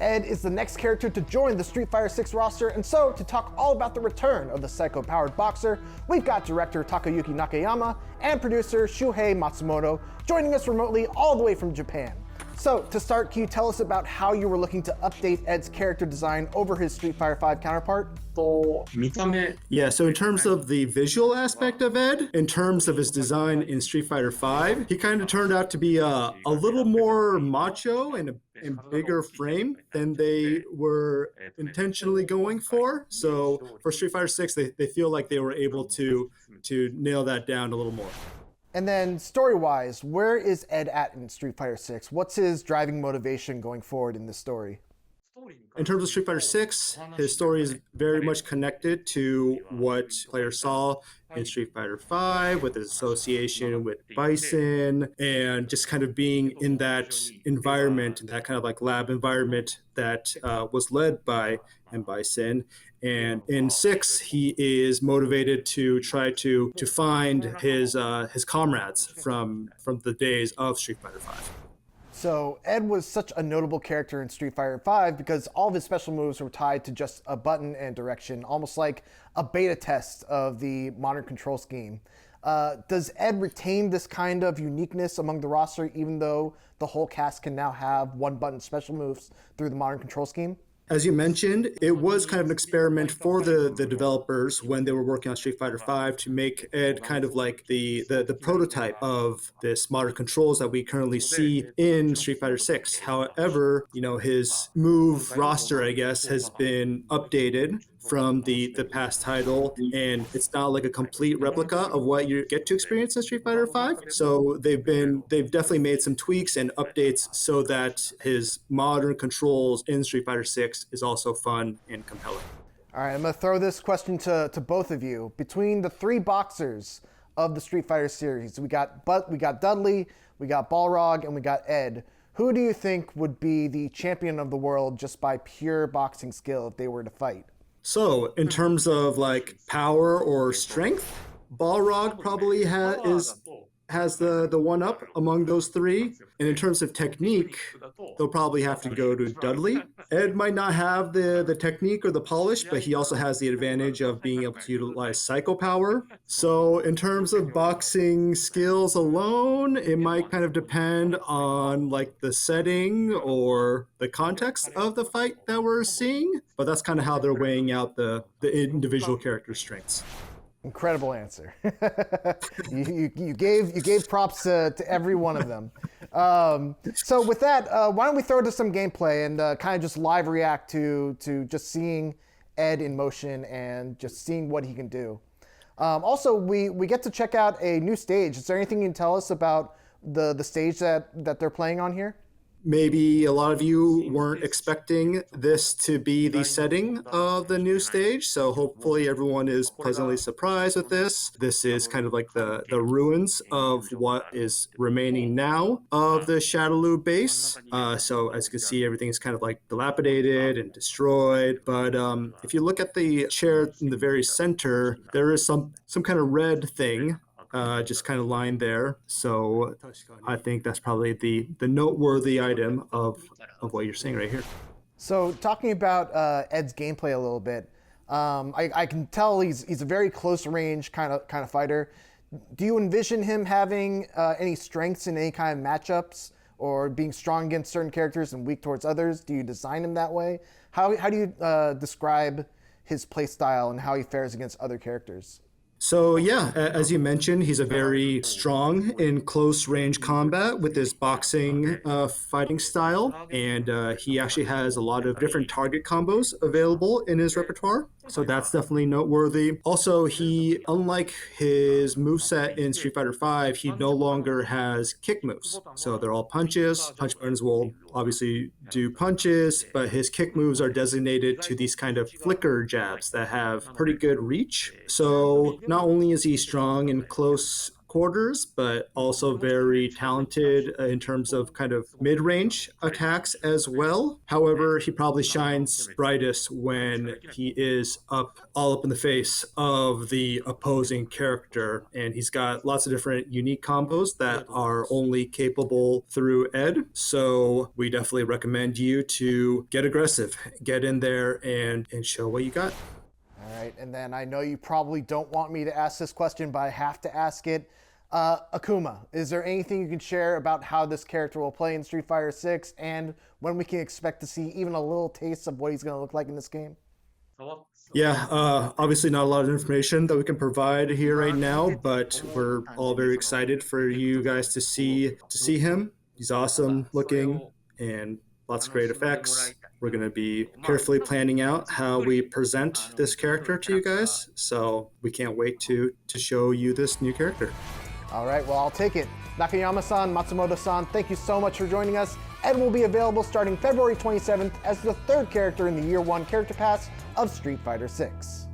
Ed is the next character to join the Street Fighter 6 roster, and so to talk all about the return of the psycho-powered boxer, we've got director Takayuki Nakayama and producer Shuhei Matsumoto joining us remotely all the way from Japan. So, to start, can you tell us about how you were looking to update Ed's character design over his Street Fighter 5 counterpart? Yeah, so in terms of the visual aspect of Ed, in terms of his design in Street Fighter 5, he kind of turned out to be a little more macho and bigger frame than they were intentionally going for. So for Street Fighter 6, they feel like they were able to nail that down a little more. And then story-wise, where is Ed at in Street Fighter 6? What's his driving motivation going forward in this story? In terms of Street Fighter 6, his story is very much connected to what players saw in Street Fighter 5 with his association with Bison and just kind of being in that environment, that kind of like lab environment that was led by Bison. And in 6, he is motivated to try to find his comrades from the days of Street Fighter 5. So Ed was such a notable character in Street Fighter 5 because all of his special moves were tied to just a button and direction, almost like a beta test of the modern control scheme. Does Ed retain this kind of uniqueness among the roster, even though the whole cast can now have one-button special moves through the modern control scheme? As you mentioned, it was kind of an experiment for the developers when they were working on Street Fighter V to make Ed kind of like the prototype of this modern controls that we currently see in Street Fighter VI. However, his move roster, I guess, has been updated from the past title, and it's not like a complete replica of what you get to experience in Street Fighter V. So they've definitely made some tweaks and updates so that his modern controls in Street Fighter VI is also fun and compelling. All right, I'm going to throw this question to both of you. Between the three boxers of the Street Fighter series, we got Dudley, we got Balrog, and we got Ed. Who do you think would be the champion of the world just by pure boxing skill if they were to fight? So, in terms of like power or strength, Balrog probably has the one up among those three. And in terms of technique, they'll probably have to go to Dudley. Ed might not have the technique or the polish, but he also has the advantage of being able to utilize psycho power. So in terms of boxing skills alone, it might kind of depend on like the setting or the context of the fight that we're seeing. But that's kind of how they're weighing out the individual character strengths. Incredible answer. you gave props to every one of them. So with that, why don't we throw to some gameplay and kind of just live react to just seeing Ed in motion and just seeing what he can do. Also, we get to check out a new stage. Is there anything you can tell us about the stage that they're playing on here? Maybe a lot of you weren't expecting this to be the setting of the new stage, so hopefully everyone is pleasantly surprised with this. This is kind of like the ruins of what is remaining now of the Shadaloo base. So as you can see, everything is kind of like dilapidated and destroyed. But if you look at the chair in the very center, there is some kind of red thing just kind of lying there. So I think that's probably the noteworthy item of what you're seeing right here. So talking about Ed's gameplay a little bit, I can tell he's a very close range kind of fighter. Do you envision him having any strengths in any kind of matchups or being strong against certain characters and weak towards others? Do you design him that way? How do you describe his play style and how he fares against other characters? So yeah, as you mentioned, he's a very strong in close range combat with his boxing fighting style, and he actually has a lot of different target combos available in his repertoire. So that's definitely noteworthy. Also, he, unlike his moveset in Street Fighter V, he no longer has kick moves. So they're all punches. Punch buttons will obviously do punches, but his kick moves are designated to these kind of flicker jabs that have pretty good reach. So not only is he strong in close quarters, but also very talented in terms of kind of mid-range attacks as well. However, he probably shines brightest when he is all up in the face of the opposing character, and he's got lots of different unique combos that are only capable through Ed. So we definitely recommend you to get aggressive, get in there and show what you got. All right, and then I know you probably don't want me to ask this question, but I have to ask it. Akuma, is there anything you can share about how this character will play in Street Fighter 6 and when we can expect to see even a little taste of what he's going to look like in this game? Yeah, obviously not a lot of information that we can provide here right now, but we're all very excited for you guys to see him. He's awesome looking and lots of great effects. We're going to be carefully planning out how we present this character to you guys, so we can't wait to show you this new character. All right, well, I'll take it. Nakayama-san, Matsumoto-san, thank you so much for joining us. Ed will be available starting February 27th as the third character in the Year 1 Character Pass of Street Fighter 6.